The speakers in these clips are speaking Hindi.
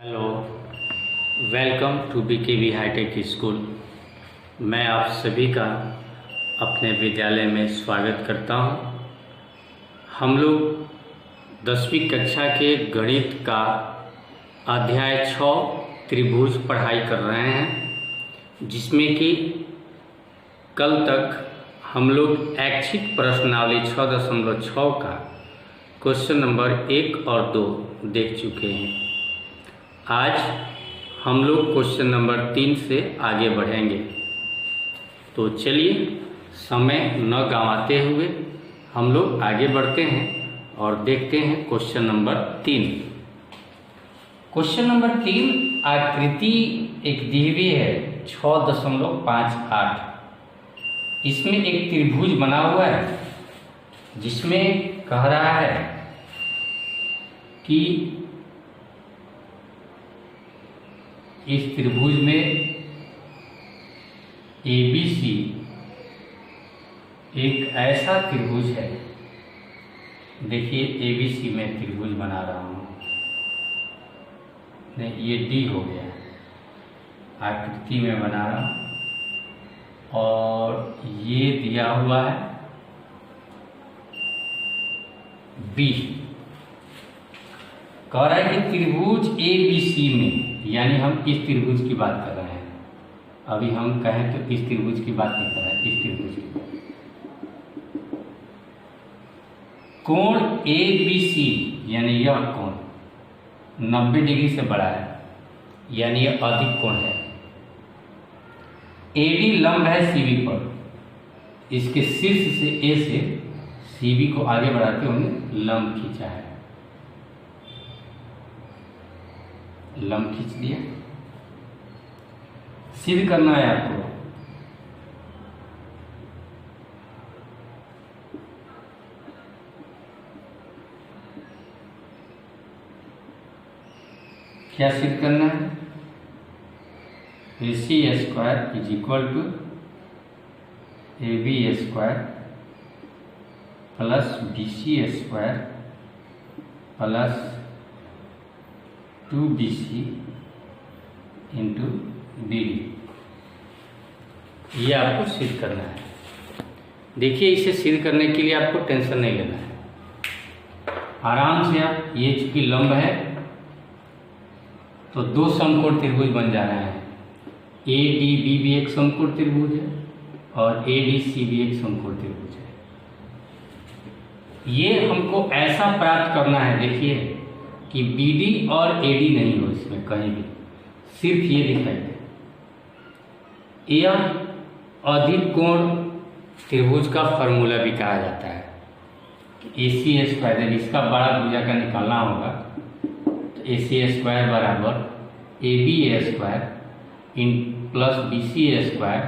Hello, welcome to BKV Hitech School. मैं आप सभी का अपने विद्यालय में स्वागत करता हूं। हम लोग 10वीं कक्षा के गणित का अध्याय 6 त्रिभुज पढ़ाई कर रहे हैं, जिसमें कि कल तक हम लोग ऐच्छिक प्रश्नावली 6.6 का क्वेश्चन नंबर 1 और 2 देख चुके हैं। आज हम लोग क्वेश्चन नंबर 3 से आगे बढ़ेंगे। तो चलिए समय न गंवाते हुए हम लोग आगे बढ़ते हैं और देखते हैं क्वेश्चन नंबर 3। क्वेश्चन नंबर 3 आकृति एक दी हुई है 6.58। इसमें एक त्रिभुज बना हुआ है, जिसमें कह रहा है कि इस त्रिभुज में ABC एक ऐसा त्रिभुज है। देखिए ABC में त्रिभुज बना रहा हूँ, नहीं ये D हो गया, आकृति में बना रहा हूँ और ये दिया हुआ है B। कह रहा है कि त्रिभुज ABC में, यानी हम इस त्रिभुज की बात कर रहे हैं। अभी हम कहें तो इस त्रिभुज की बात नहीं कर रहे हैं, इस त्रिभुज की कोण ABC, यानी यह कोण 90 डिग्री से बड़ा है, यानी यह अधिक कोण है। AD लंब है CB पर, इसके शीर्ष से A से CB को आगे बढ़ाते हुए लंब खींचा है, लंब खींच दिया। सिद्ध करना है आपको। क्या सिद्ध करना है? AC square is equal to AB square plus BC square plus 2BC into BD। ये आपको सिद्ध करना है। देखिए, इसे सिद्ध करने के लिए आपको टेंशन नहीं लेना है, आराम से आप, ये चूंकि लंब है तो दो समकोण त्रिभुज बन जा रहे हैं। ADB भी एक समकोण त्रिभुज है और ADC भी एक समकोण त्रिभुज है। ये हमको ऐसा प्राप्त करना है, देखिए, कि BD और AD नहीं हो इसमें कहीं भी, सिर्फ ये दिखाई दे। यह अधिक कोण त्रिभुज का फॉर्मूला भी कहा जाता है कि AC स्क्वायर, जब इसका बड़ा भुजा का निकालना होगा तो AC स्क्वायर बराबर AB square in plus BC square.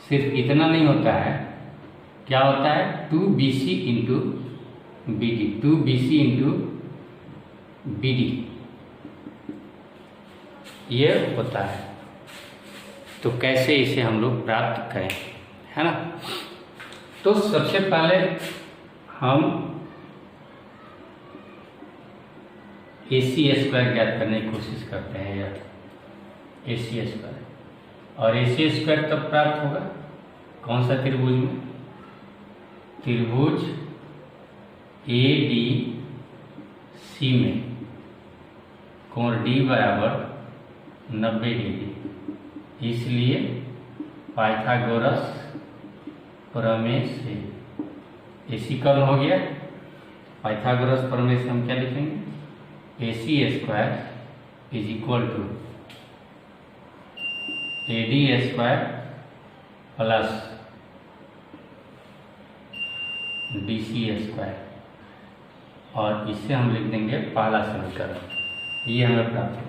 सिर्फ इतना नहीं होता है, क्या होता है 2BC into BD, 2BC into BD ये होता है। तो कैसे इसे हम लोग प्राप्त करें, है ना? तो सबसे पहले हम AC स्क्वायर ज्ञात करने की कोशिश करते हैं यार, AC स्क्वायर। और AC स्क्वायर तब प्राप्त होगा कौन सा त्रिभुज में? त्रिभुज ADC में कोण D बराबर 90 डिग्री। इसलिए पाइथागोरस प्रमेय से AC कल हो गया। पाइथागोरस प्रमेय से हम क्या लिखेंगे? AC square is equal to AD square plus BC square, और इससे हम लिख देंगे पहला समीकरण। ये हमें प्राप्त है।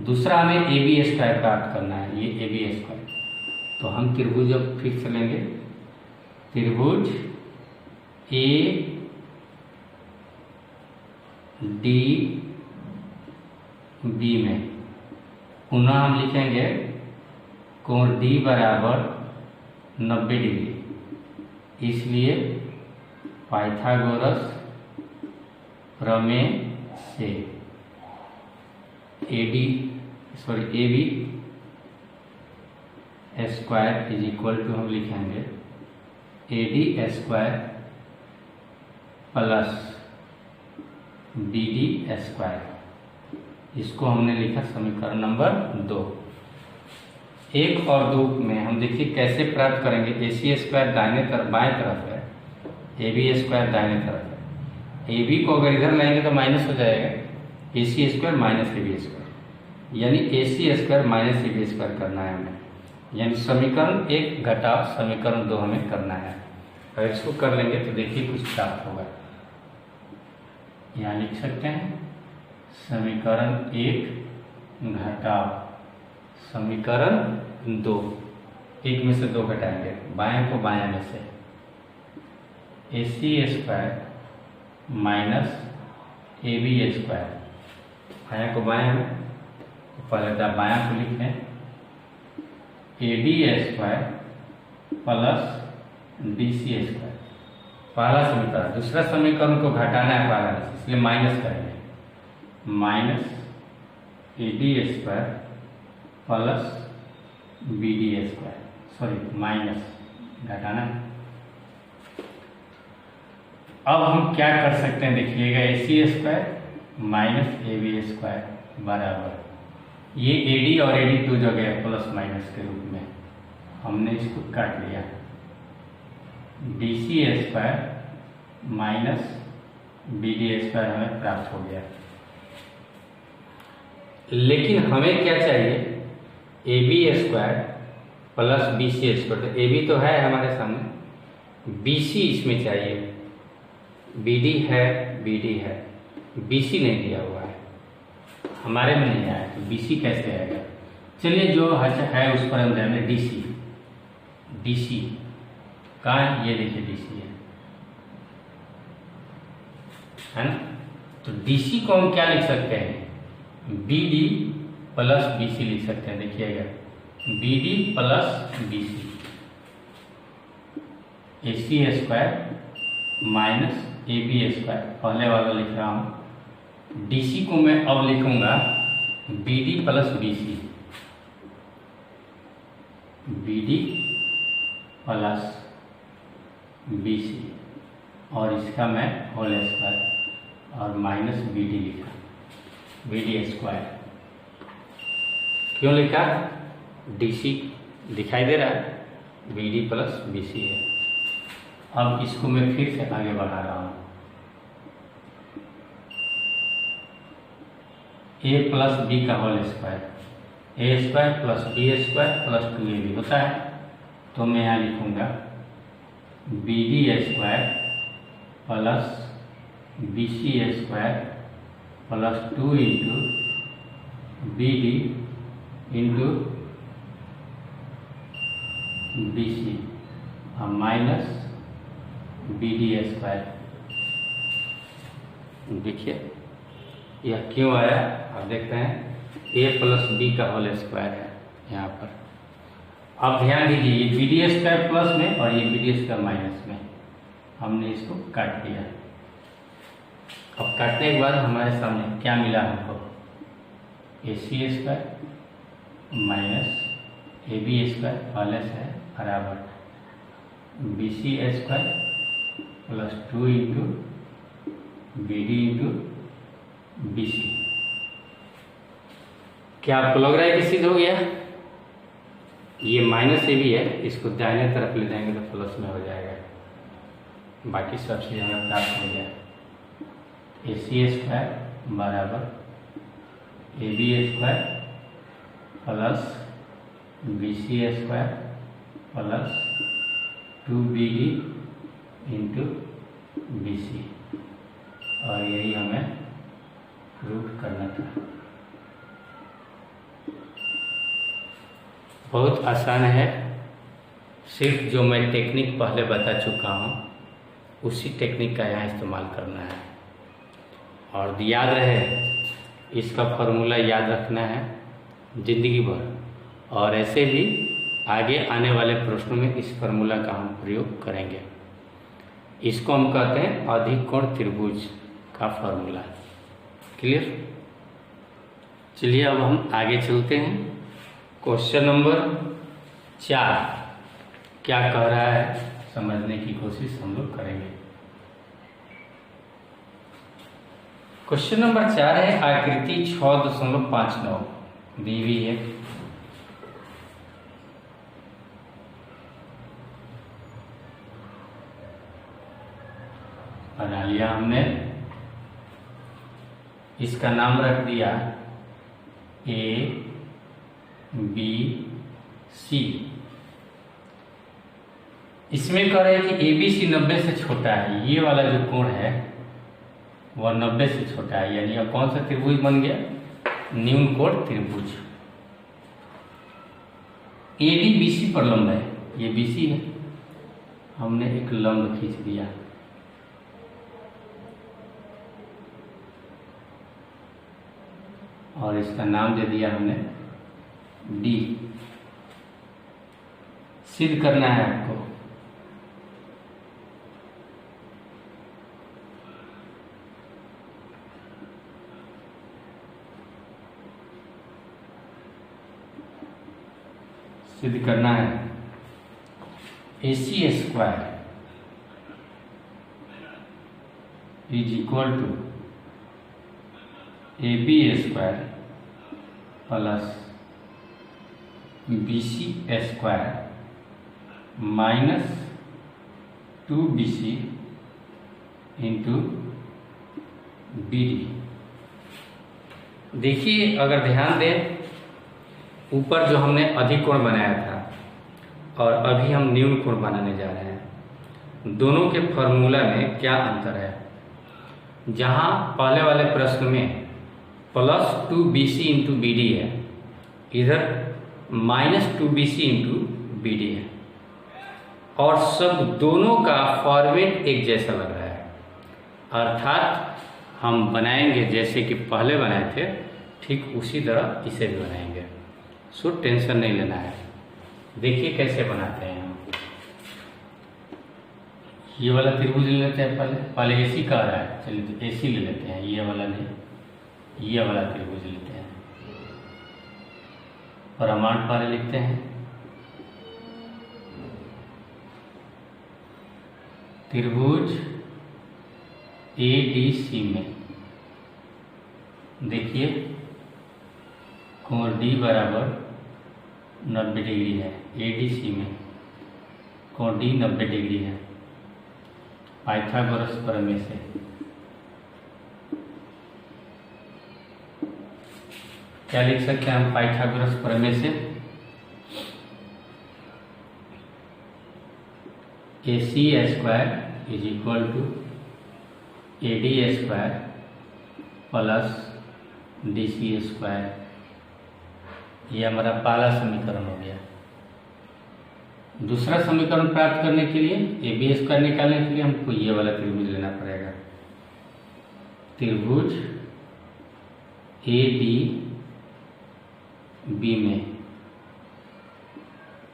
दूसरा हमें AB स्क्वायर प्राप्त करना है, ये AB स्क्वायर। तो हम त्रिभुज अब फिर से लेंगे, त्रिभुज ADB में पुनः हम लिखेंगे कोण D बराबर 90 डिग्री। इसलिए पाइथागोरस प्रमेय से A B square is equal to हम लिखेंगे A D square plus B D square. इसको हमने लिखा समीकरण नंबर 2। 1 और 2 में हम देखिए कैसे प्राप्त करेंगे। ए सी स्क्वायर दाहिने तरफ बाएं तरफ है, ए बी स्क्वायर दाहिने तरफ है। ए बी को अगर इधर लाएंगे तो माइनस हो जाएगा, A C square minus A B square, यानी A C square minus A B square करना है हमें, यानी समीकरण 1 घटाव समीकरण 2 हमें करना है। अगर इसको कर लेंगे तो देखिए कुछ प्राप्त होगा। यहाँ लिख सकते हैं समीकरण 1 घटाव समीकरण 2। 1 में से 2 घटाएंगे, बाएं को बाएं में से, A C square minus A B square. बायां को बाएं में, पहले बायां को लिखें A D square plus D C square, पहला समीकरण। दूसरा समीकरण को घटाना है पहला में, इसलिए माइनस करेंगे, minus A D square plus B D square, sorry minus घटाना। अब हम क्या कर सकते हैं देखिएगा, A C square minus A B square बराबर, ये ए डी और ए डी 2 जगह प्लस माइनस के रूप में हमने इसको काट लिया। D C square minus B D square हमें प्राप्त हो गया। लेकिन हमें क्या चाहिए, A B square plus B C square. तो ए बी तो है हमारे सामने, बी सी इसमें चाहिए, बी डी है, बी डी है, बी सी नहीं दिया हुआ है, हमारे में नहीं आया, तो बी सी कैसे आएगा। चलिए जो है उस पर हम ध्यान दें। डी सी, डी सी कहाँ है, ये देखिए डी सी है ना। तो डी सी को हम क्या लिख सकते हैं, B D plus B C लिख सकते हैं। देखिएगा B D plus B C, A C square minus A B square, पहले वाला लिख रहा हूँ। डी सी को मैं अब लिखूंगा B D plus B C, B D plus B C, और इसका मैं होल स्क्वायर और माइनस बी डी लिखा, बी डी स्क्वायर। क्यों लिखा, डी सी दिखाई दे रहा है, B D plus B C है। अब इसको मैं फिर से आगे बढ़ा रहा हूँ, ए प्लस बी का whole square, A square plus B square plus 2ab होता है। तो मैं यहाँ लिखूँगा B D square plus B C square plus 2 into B D into B C और माइनस बी डी स्क्वायर। देखिए यह क्यों आया, आप देखते हैं ए प्लस बी का होल स्क्वायर है यहाँ पर। अब ध्यान दीजिए ये बी डी स्क्वायर प्लस में और ये बी डी स्क्वायर माइनस में, हमने इसको काट दिया। अब काटने के बाद हमारे सामने क्या मिला हमको, A C square minus A B square plus है बराबर B C square plus 2 into B D into B C. क्या आपको लग रहा है कि सिद्ध हो गया। ये माइनस ए भी है, इसको दाहिने तरफ ले जाएंगे तो प्लस में हो जाएगा, बाकी सब चीज़ हमें प्राप्त हो गया। ए सी स्क्वायर बराबर A B square plus B C square plus 2bd into B C, और यही हमें प्रूफ करना था। बहुत आसान है, सिर्फ जो मैं टेक्निक पहले बता चुका हूँ उसी टेक्निक का यहाँ इस्तेमाल करना है, और याद रहे इसका फॉर्मूला याद रखना है ज़िंदगी भर, और ऐसे ही आगे आने वाले प्रश्नों में इस फॉर्मूला का हम प्रयोग करेंगे। इसको हम कहते हैं अधिकोण त्रिभुज का फॉर्मूला। क्लियर। चलिए अब हम आगे चलते हैं। क्वेश्चन नंबर 4 क्या कह रहा है समझने की कोशिश हम लोग करेंगे। क्वेश्चन नंबर 4 है, आकृति 6.59 दी हुई है। बना लिया हमने, इसका नाम रख दिया ABC। इसमें कह रहे हैं कि ABC 90 से छोटा है, ये वाला जो कोण है वह 90 से छोटा है, यानी अब कौन सा त्रिभुज बन गया, न्यून कोण त्रिभुज। AD BC पर लंब है, ये BC है, हमने एक लंब खींच दिया। और इसका नाम दे दिया हमने D। सिद्ध करना है आपको। सिद्ध करना है AC square is equal to AB square plus BC square minus 2BC into BD। देखिए अगर ध्यान दें, ऊपर जो हमने अधिक कोण बनाया था और अभी हम न्यून कोण बनाने जा रहे हैं, दोनों के फॉर्मूला में क्या अंतर है। जहाँ पहले वाले प्रश्न में प्लस 2BC इंटू BD है, इधर माइनस 2BC इंटू BD है, और सब दोनों का फॉर्मेट एक जैसा लग रहा है, अर्थात हम बनाएंगे जैसे कि पहले बनाए थे ठीक उसी तरह इसे भी बनाएंगे, सो टेंशन नहीं लेना है। देखिए कैसे बनाते हैं हम। ये वाला त्रिभुज ले लेते हैं, पहले AC कह रहा है, चलिए तो AC ले लेते हैं, ये वाला नहीं, ये वाला त्रिभुज लेते हैं। प्रमाण पहले लिखते हैं, त्रिभुज ADC में देखिए कोण D बराबर 90 डिग्री है। ADC में कोण D 90 डिग्री है। पाइथागोरस प्रमेय से क्या लिख सकते हैं हम, पाइथागोरस प्रमेय से AC square is equal to AD square plus DC square. ये हमारा पहला समीकरण हो गया। दूसरा समीकरण प्राप्त करने के लिए AB स्क्वायर निकालने के लिए हमको ये वाला त्रिभुज लेना पड़ेगा। त्रिभुज ADB में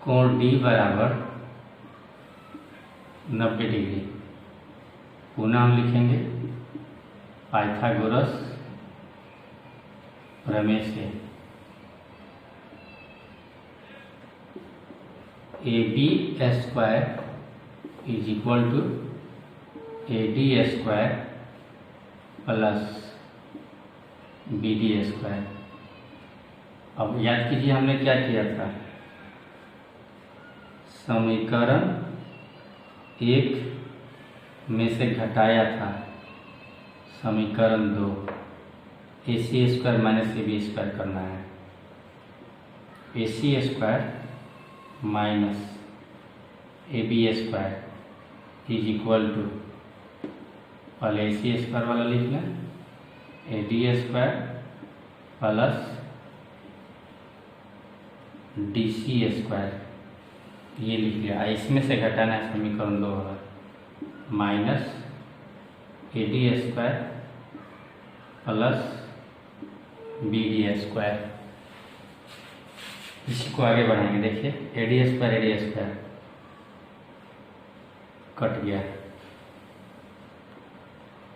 कोण D बराबर 90 डिग्री। पुनः हम लिखेंगे पाइथागोरस प्रमेय से AB square is equal to AD square plus BD square. अब याद कीजिए हमने क्या किया था, समीकरण 1 में से घटाया था समीकरण 2, AC square minus AB square करना है। AC square minus AB square is equal to, पहले AC स्क्वायर वाला लिख लें, AD square plus DC square, ये लिख लिया। इसमें से घटाना है समीकरण 2 होगा, minus AD square plus BD square. इसी को आगे बढ़ाएंगे। देखिए AD स्क्वायर कट गया।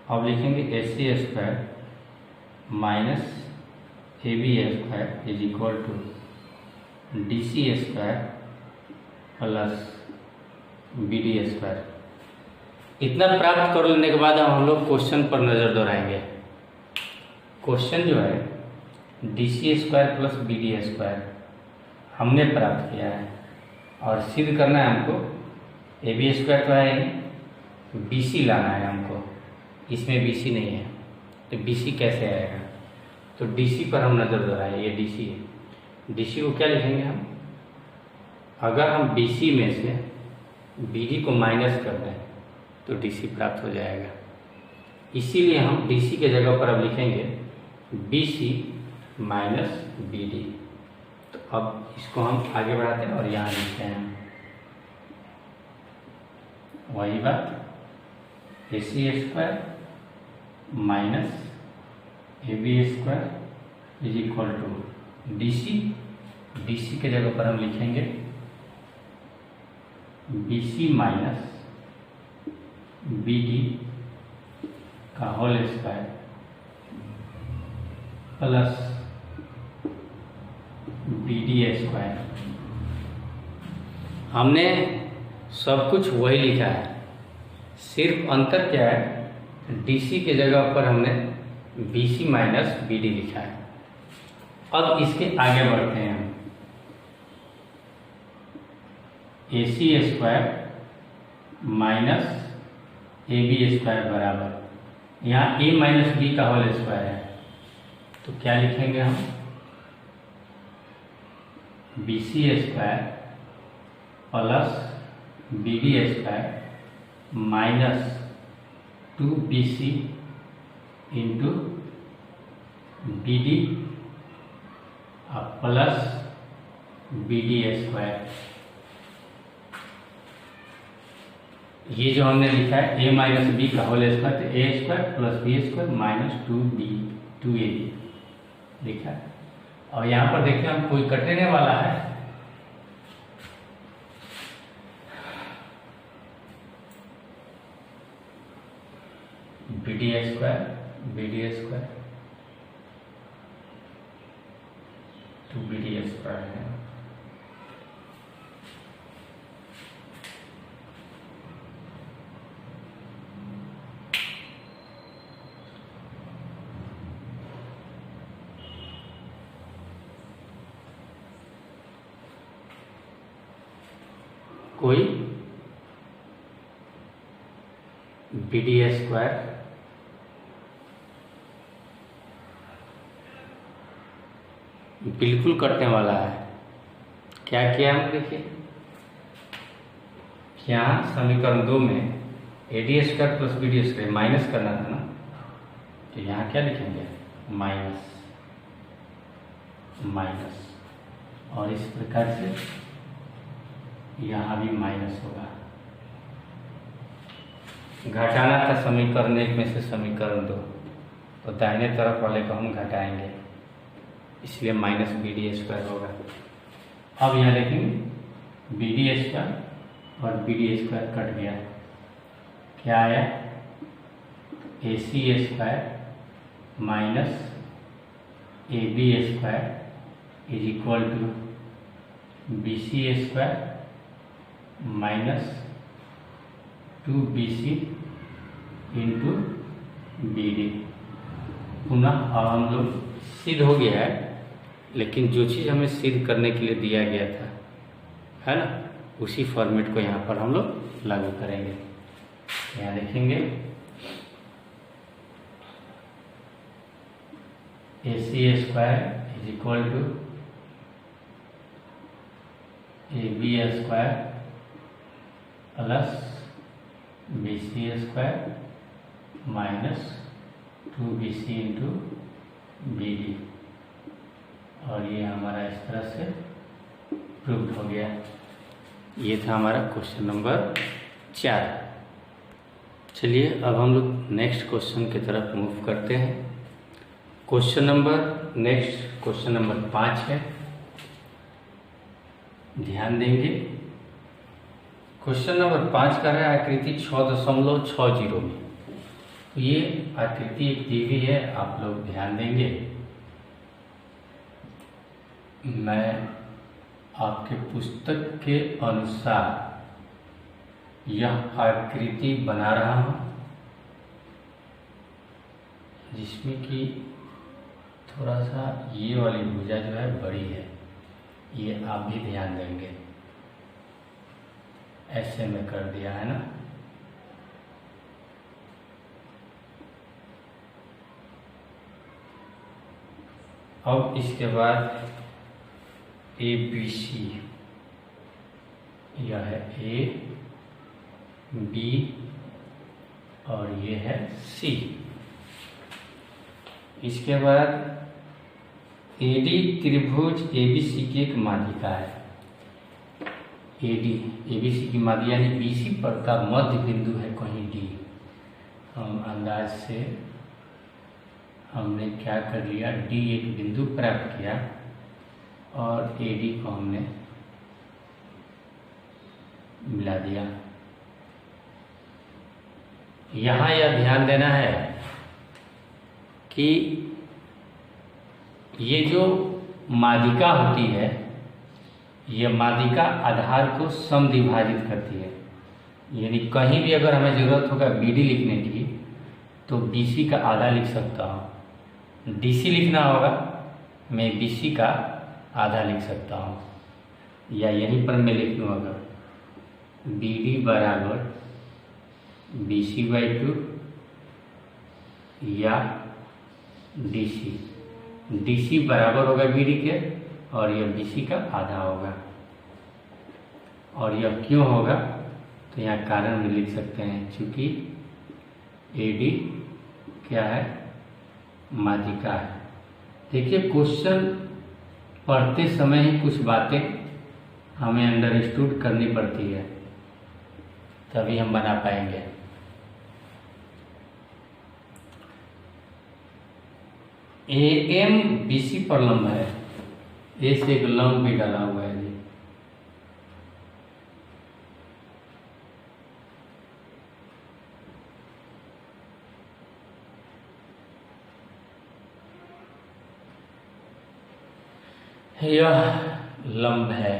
अब लिखेंगे AC square minus A B square is equal to D C square plus B D square. इतना प्राप्त कर लेने के बाद अब हम लोग क्वेश्चन पर नज़र दौड़ाएंगे। क्वेश्चन जो है D C square plus B D square हमने प्राप्त किया है और सिद्ध करना है हमको। ए बी स्क्वायर तो है ही, बी सी लाना है हमको, इसमें बी सी नहीं है तो बी सी कैसे आएगा। तो डी सी पर हम नज़र दौड़ाएं, ये डी सी है। डी सी को क्या लिखेंगे हम, अगर हम बी सी में से बी डी को माइनस कर दें तो डी सी प्राप्त हो जाएगा। इसीलिए हम डी सी के जगह पर अब लिखेंगे B C minus B D. तो अब इसको हम आगे बढ़ाते हैं और यहाँ लिखते हैं वही बात, A C square minus A B square is equal to D C. D C के जगह पर हम लिखेंगे B C minus B D का whole square plus B D square. हमने सब कुछ वही लिखा है, सिर्फ अंतर क्या है, डी सी के जगह पर हमने B C minus B D लिखा है। अब इसके आगे बढ़ते हैं हम, A C square minus A B square बराबर, यहाँ ए माइनस बी का होल स्क्वायर है तो क्या लिखेंगे हम, B C square plus B D square minus 2bc into B D plus B D square. ये जो हमने लिखा है ए माइनस बी का होल स्क्वायर, तो A square plus B square minus 2ab लिखा है। और यहाँ पर देखते हैं हम कोई कटने वाला है, B D square 2bd square है। कोई बी डी स्क्वायर बिल्कुल कटने वाला है। क्या किया हम, देखिए यहाँ समीकरण 2 में A D square plus B D square minus करना था ना, तो यहाँ क्या लिखेंगे, माइनस और इस प्रकार से यहाँ भी माइनस होगा। घटाना था समीकरण 1 में से समीकरण 2, तो दाहिने तरफ वाले को हम घटाएंगे, इसलिए माइनस बी डी स्क्वायर होगा। अब यहाँ देखेंगे बी डी स्क्वायर और बी डी स्क्वायर कट गया, क्या आया, A C square minus A B square is equal to B C square minus 2bc into B D. पुनः अब हम लोग सिद्ध हो गया है, लेकिन जो चीज़ हमें सिद्ध करने के लिए दिया गया था, है ना, उसी फॉर्मेट को यहाँ पर हम लोग लागू करेंगे। यहाँ देखेंगे A C square is equal to A B square plus B C square minus 2bc into B D, और ये हमारा इस तरह से प्रूव्ड हो गया। ये था हमारा क्वेश्चन नंबर 4। चलिए अब हम लोग नेक्स्ट क्वेश्चन की तरफ मूव करते हैं। क्वेश्चन नंबर 5 है, ध्यान देंगे। क्वेश्चन नंबर 5 का है आकृति 6.60 में। तो ये आकृति एक दी हुई है, आप लोग ध्यान देंगे। मैं आपके पुस्तक के अनुसार यह आकृति बना रहा हूँ, जिसमें कि थोड़ा सा ये वाली भुजा जो है बड़ी है, ये आप भी ध्यान देंगे। ऐसे में कर दिया है ना। अब इसके बाद ए बी सी, यह है ए बी और ये है सी। इसके बाद एडी त्रिभुज एबीसी की एक माध्यिका है। एडी एबीसी की माध्यिका यानी बीसी पर का मध्य बिंदु है कहीं डी। हम अंदाज से हमने क्या कर लिया, डी एक बिंदु प्राप्त किया और एडी को हमने मिला दिया। यहाँ यह ध्यान देना है कि ये जो माध्यिका होती है, ये माध्यिका आधार को समद्विभाजित करती है। यानी कहीं भी अगर हमें ज़रूरत होगा बीडी लिखने की तो बीसी का आधा लिख सकता हूँ, डीसी लिखना होगा मैं बीसी का आधा लिख सकता हूँ, या यहीं पर मैं लिख लूँ अगर बीडी बराबर बीसी बाई 2 या डीसी बराबर होगा बीडी के और यह बीसी का आधा होगा। और यह क्यों होगा तो यहाँ कारण भी लिख सकते हैं, चूँकि एडी क्या है, माध्यिका है। देखिए क्वेश्चन पढ़ते समय ही कुछ बातें हमें अंडरस्टूड करनी पड़ती है, तभी हम बना पाएंगे। ए एम बी सी पर लंब है, ए से एक लंब भी डाला हुआ है जी। यह लंब है,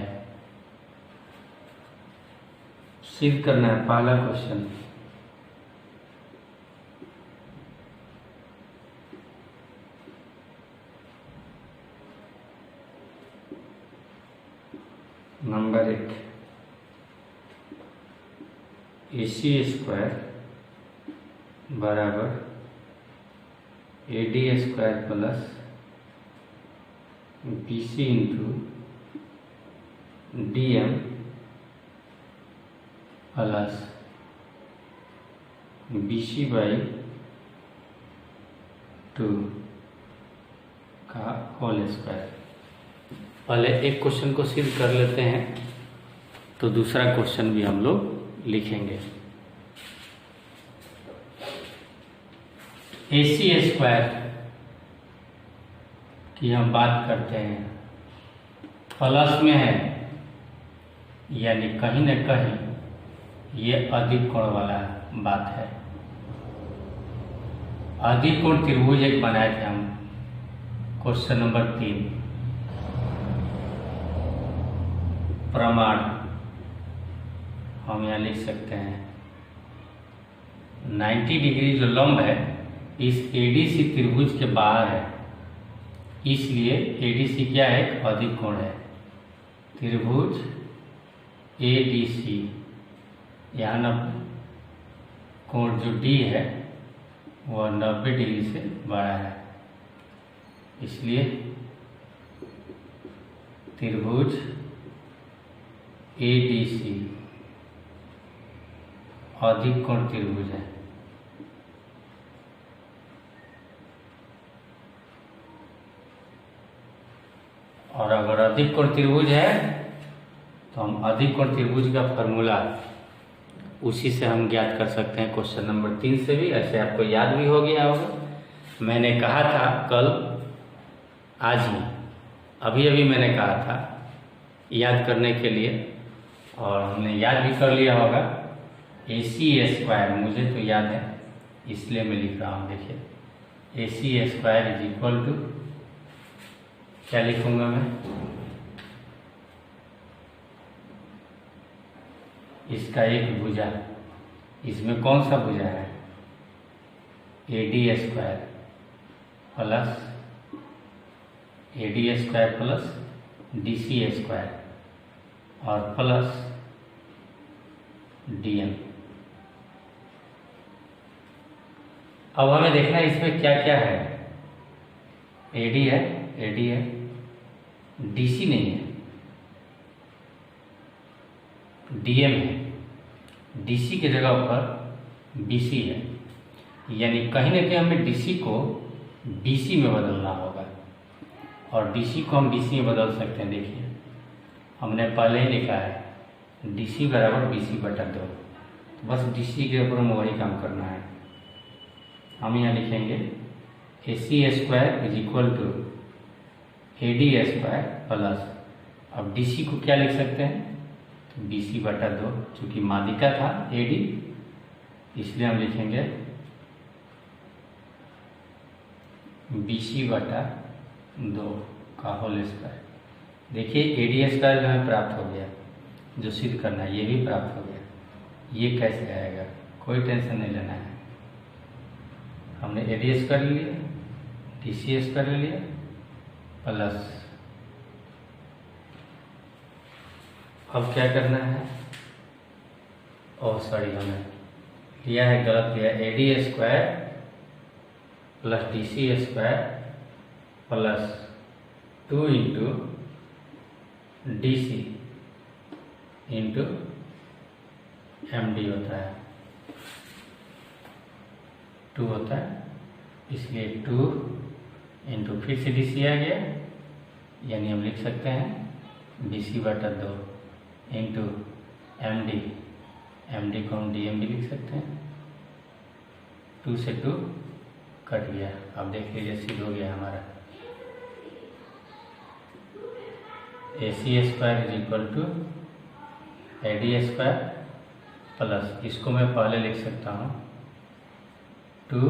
सिद्ध करना है पहला क्वेश्चन। नंबर 1, AC स्क्वायर बराबर AD square plus BC into DM plus BC by 2 का होल स्क्वायर। पहले एक क्वेश्चन को सिद्ध कर लेते हैं, तो दूसरा क्वेश्चन भी हम लोग लिखेंगे। AC स्क्वायर की हम बात करते हैं, प्लस में है, यानी कहीं न कहीं ये अधिक कोण वाला बात है। अधिक कोण त्रिभुज एक बनाए थे हम, क्वेश्चन नंबर 3। प्रमाण हम यहाँ लिख सकते हैं 90 डिग्री जो लंब है इस एडीसी त्रिभुज के बाहर है, इसलिए एडीसी क्या है, अधिक कोण है। त्रिभुज एडीसी यहाँ न कोण जो डी है वह 90 डिग्री से बड़ा है, इसलिए त्रिभुज एडीसी अधिक कोण त्रिभुज है। और अगर अधिक कोण त्रिभुज है तो हम अधिक कोण त्रिभुज का फॉर्मूला उसी से हम ज्ञात कर सकते हैं, क्वेश्चन नंबर 3 से भी। ऐसे आपको याद भी हो गया होगा, मैंने कहा था कल, आज ही अभी अभी मैंने कहा था याद करने के लिए, और हमने याद भी कर लिया होगा। AC स्क्वायर मुझे तो याद है इसलिए मैं लिख रहा हूँ। देखिए AC square is equal to क्या लिखूँगा मैं, इसका एक भुजा, इसमें कौन सा भुजा है, AD square plus DC square और प्लस DM। अब हमें देखना है इसमें क्या क्या है। AD है, DC नहीं है, DM है, DC की जगह पर BC है, यानी कहीं ना कहीं हमें DC को BC में बदलना होगा और DC को हम BC में बदल सकते हैं। देखिए हमने पहले ही लिखा है DC बराबर BC/2, बस DC के ऊपर हम वही काम करना है। हम यहाँ लिखेंगे AC square is equal to AD square plus, अब DC को क्या लिख सकते हैं, BC/2, चूँकि माध्यिका था AD इसलिए हम लिखेंगे BC/2 का होल स्क्वायर। देखिए AD स्क्वायर हमें प्राप्त हो गया, जो सिद्ध करना है ये भी प्राप्त हो गया। ये कैसे आएगा, कोई टेंशन नहीं लेना है। हमने AD स्क्वायर ले लिया, DC स्क्वायर ले लिया प्लस, अब क्या करना है, सॉरी हमें लिया है, गलत लिया, AD square plus DC square plus 2 into DC into MD होता है, 2 होता है, इसलिए 2 इंटू फिर से DC आ गया, यानी हम लिख सकते हैं BC/2 इंटू MD को हम DM भी लिख सकते हैं, 2 से 2 कट गया। अब देख लीजिए सिद्ध हो गया हमारा AC square is equal to AD square plus, इसको मैं पहले लिख सकता हूँ 2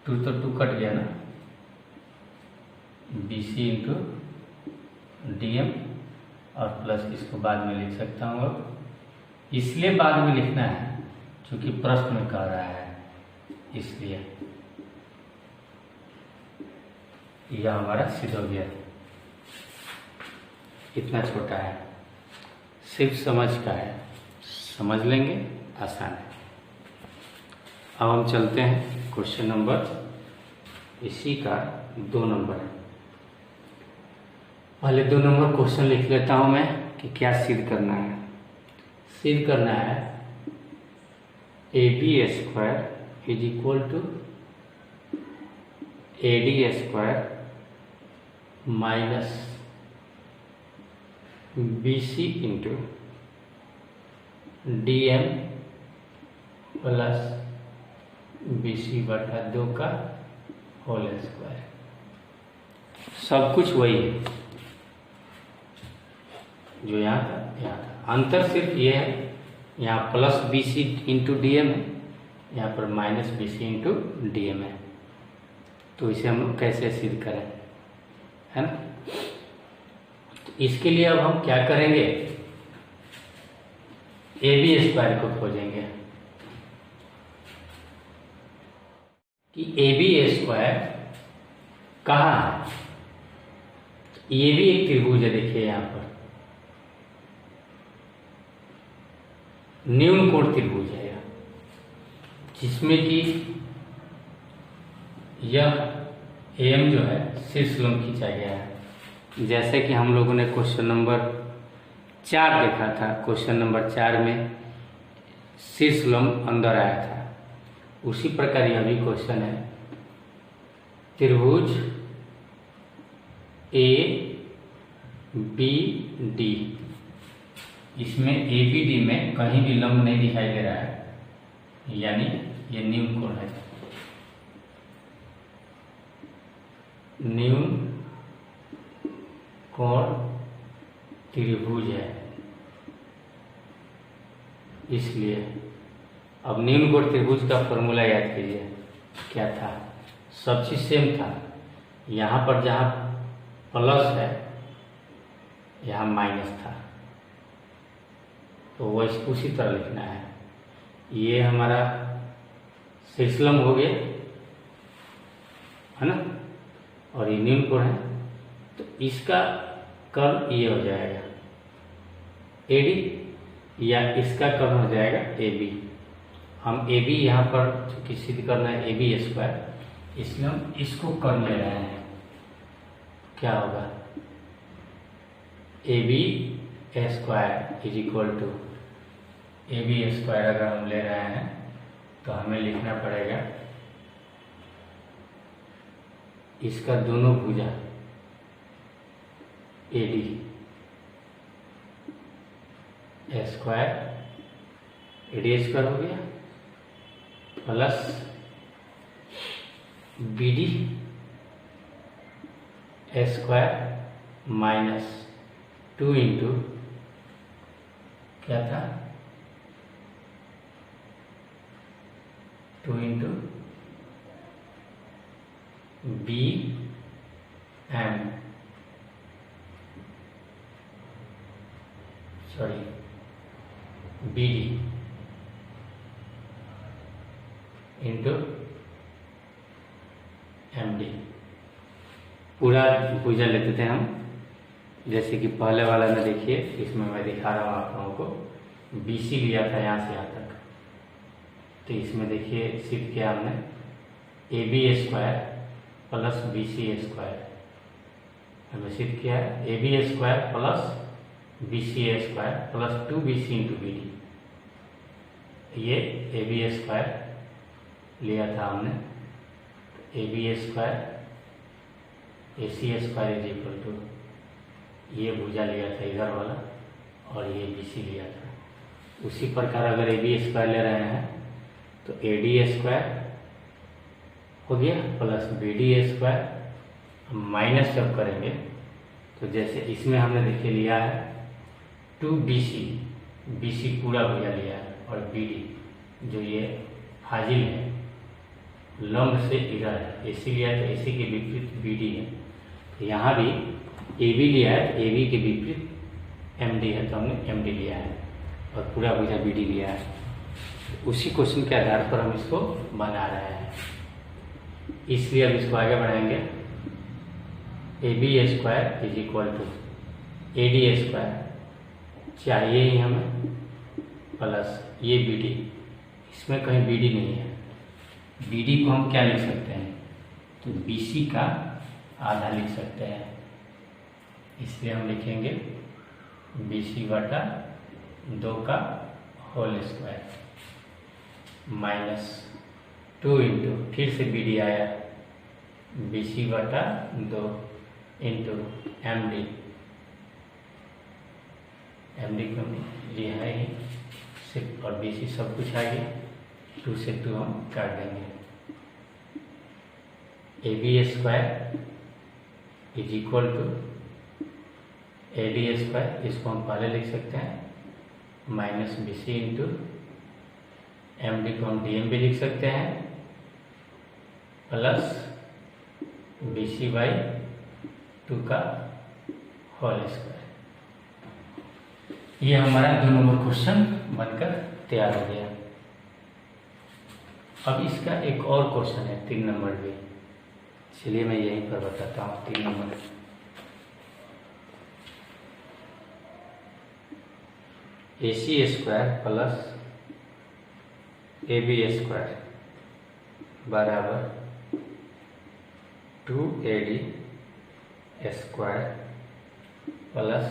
तो 2 कट गया ना, BC इंटू DM और प्लस इसको बाद में लिख सकता हूँ। अब इसलिए बाद में लिखना है क्योंकि प्रश्न में कह रहा है, इसलिए यह हमारा सिद्ध हो गया। इतना छोटा है, सिर्फ समझ का है, समझ लेंगे, आसान है। अब हम चलते हैं क्वेश्चन नंबर, इसी का 2 नंबर है। पहले 2 नंबर क्वेश्चन लिख लेता हूं मैं कि क्या सिद्ध करना है। सिद्ध करना है AB square is equal to AD square minus BC into DM plus BC/2 का होल स्क्वायर। सब कुछ वही है जो यहाँ था, अंतर सिर्फ ये है, यहाँ प्लस BC इंटू DM है, यहाँ पर माइनस BC इंटू DM है। तो इसे हम कैसे सिद्ध करें, है ना। तो इसके लिए अब हम क्या करेंगे, AB स्क्वायर को खोजेंगे कि AB स्क्वायर कहाँ है। ये भी एक त्रिभुज है, देखिए यहाँ पर न्यून कोण त्रिभुज है यह, जिसमें कि यह AM जो है शीर्ष लंब खींचा गया है। जैसे कि हम लोगों ने क्वेश्चन नंबर 4 देखा था, क्वेश्चन नंबर 4 में शीर्ष लंब अंदर आया था, उसी प्रकार यह भी क्वेश्चन है। त्रिभुज ABD, इसमें ABD में कहीं भी लंब नहीं दिखाई दे रहा है, यानी ये न्यून कोण है, न्यून कोण त्रिभुज है। इसलिए अब न्यून कोण त्रिभुज का फॉर्मूला याद कीजिए, क्या था, सब चीज सेम था। यहाँ पर जहाँ प्लस है यहाँ माइनस था, तो वो उसी तरह लिखना है। ये हमारा शीर्षलम हो गया है ना, और ये न्यून कोण है, तो इसका कर्ल ये हो जाएगा AD या इसका कर्ल हो जाएगा AB। हम AB यहाँ पर चूंकि सिद्ध करना है AB², इसलिए हम इसको कर्ल ले रहे हैं। क्या होगा AB² is equal to AB² अगर हम ले रहे हैं तो हमें लिखना पड़ेगा इसका दोनों भुजा AD² हो गया प्लस BD² माइनस 2 इंटू क्या था 2 इंटू BD इंटू MD। पूरा भुजा लेते थे हम, जैसे कि पहले वाला में देखिए, इसमें मैं दिखा रहा हूँ आप लोगों को। BC लिया था यहाँ से यहाँ तक, तो इसमें देखिए सिद्ध किया हमने AB² प्लस BC² हमें सिद्ध किया है AB² plus BC² plus 2BC into BD। ये AB² लिया था हमने, AB² AC² is equal to ये भुजा लिया था इधर वाला, और ये BC लिया था। उसी प्रकार अगर AB² ले रहे हैं तो AD² हो गया प्लस BD² माइनस जब करेंगे तो जैसे इसमें हमने देखिए लिया है 2BC पूरा भुजा लिया है, और BD जो ये फाजिल है लंब से इधर है, AC लिया है तो AC के विपरीत BD है। तो यहाँ भी AB लिया है, AB के विपरीत MD है, तो हमने MD लिया है, और पूरा भुजा BD लिया है। उसी क्वेश्चन के आधार पर हम इसको बना रहे हैं, इसलिए हम इसको आगे बढ़ाएंगे। AB² is equal to AD² चाहिए ही हमें, प्लस ये BD, इसमें कहीं BD नहीं है। BD को हम क्या लिख सकते हैं, तो BC का आधा लिख सकते हैं, इसलिए हम लिखेंगे BC/2 का होल स्क्वायर माइनस 2 इंटू फिर से BD आया BC/2 इंटू MD को लिया है ही सिर्फ, और BC सब कुछ आ गया, 2 से 2 हम काट देंगे। AB² is equal to AD², इसको हम पहले लिख सकते हैं, माइनस BC इंटू MD को हम DM भी लिख सकते हैं, प्लस BC/2 का होल स्क्वायर। ये हमारा 2 नंबर क्वेश्चन बनकर तैयार हो गया। अब इसका एक और क्वेश्चन है 3 नंबर भी, चलिए मैं यहीं पर बताता हूँ। 3 नंबर AC² प्लस AB² बराबर 2AD² प्लस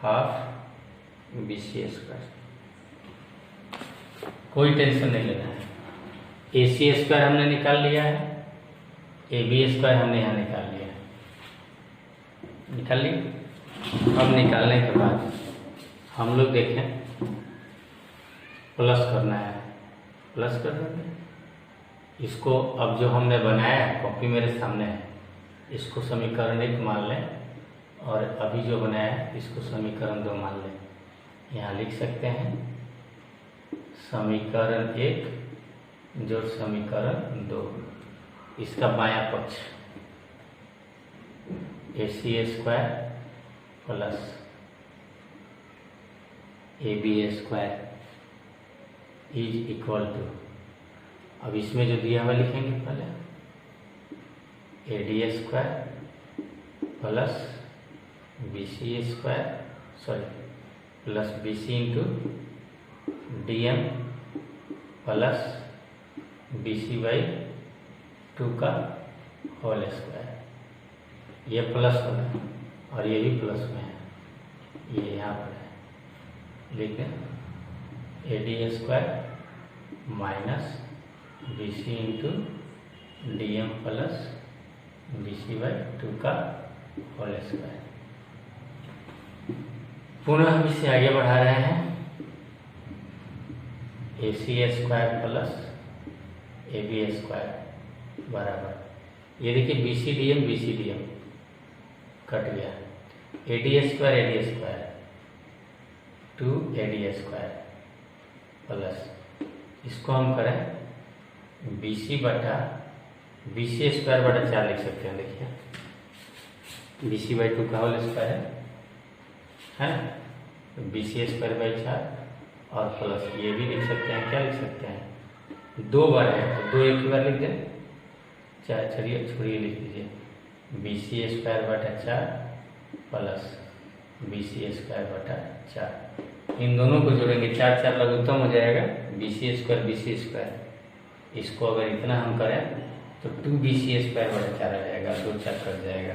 हाफ BC²। कोई टेंशन नहीं लेना है, AC² हमने निकाल लिया है, AB² हमने यहाँ निकाल लिया है, निकाल लिया। अब निकालने के बाद हम लोग देखें प्लस करना है, प्लस कर देंगे इसको। अब जो हमने बनाया है, कॉपी मेरे सामने है, इसको समीकरण 1 मान लें, और अभी जो बनाया है इसको समीकरण 2 मान लें। यहाँ लिख सकते हैं समीकरण 1 जोड़ समीकरण 2, इसका बायां पक्ष AC² plus AB² is equal to, अब इसमें जो दिया हुआ लिखेंगे पहले AD² plus BC² plus BC into DM plus BC/2 का होल स्क्वायर। ये प्लस होगा और ये भी प्लस में है, ये यहाँ पर है, लिख दें AD² minus BC into DM plus BC/2 का होल स्क्वायर। पुनः हम इसे आगे बढ़ा रहे हैं, AC² प्लस AB² बराबर, ये देखिए BC/DM कट गया, AD² 2AD² प्लस इसको हम करें BC/4 लिख सकते हैं। देखिए BC/2 का होल स्क्वायर है ना, तो BC²/4 और प्लस ये भी लिख सकते हैं, क्या लिख सकते हैं, 2 बार है तो 2 एक ही बार लिख दें, चलिए छोड़िए लिख लीजिए BC²/4 प्लस BC²/4, इन दोनों को जोड़ेंगे 4 लघुत्तम हो जाएगा, BC²। इसको अगर इतना हम करें तो 2BC²/4 आ जाएगा, 2 4 कट जाएगा।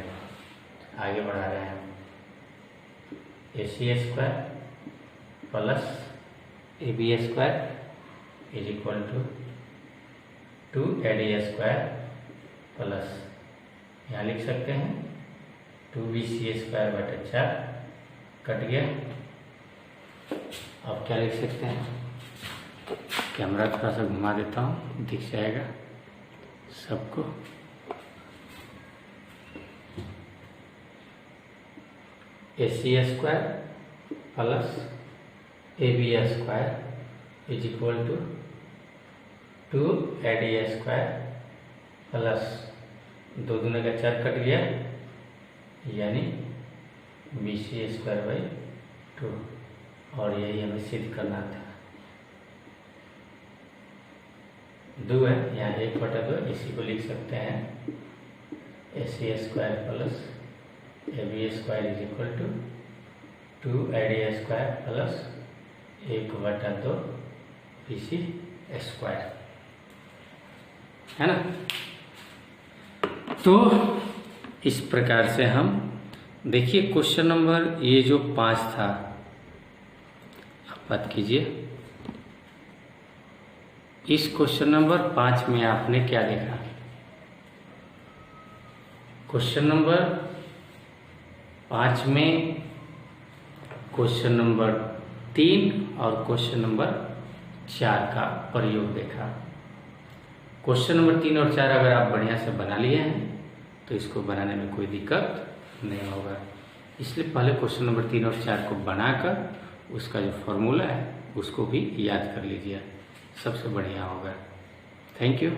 आगे बढ़ा रहे हैं, AC² plus AB² is equal to 2AD² plus यहाँ लिख सकते हैं 2BC²/4 कट गया। अब क्या लिख सकते हैं, कैमरा थोड़ा सा घुमा देता हूँ, दिख जाएगा सबको। AC² plus AB² is equal to 2AD² plus 2 दूने का 4 कट गया, यानी BC²/2, और यही हमें सिद्ध करना था। 2 है यहाँ, 1/2, इसी को लिख सकते हैं AC² plus AB² is equal to 2AD² plus 1/2 BC² है ना। तो इस प्रकार से हम देखिए क्वेश्चन नंबर ये जो 5 था, आप बात कीजिए, इस क्वेश्चन नंबर 5 में आपने क्या देखा, क्वेश्चन नंबर 5 में क्वेश्चन नंबर 3 और क्वेश्चन नंबर 4 का प्रयोग देखा। क्वेश्चन नंबर 3 और 4 अगर आप बढ़िया से बना लिए हैं तो इसको बनाने में कोई दिक्कत नहीं होगा, इसलिए पहले क्वेश्चन नंबर 3 और 4 को बनाकर उसका जो फॉर्मूला है उसको भी याद कर लीजिए, सबसे बढ़िया होगा। Thank you.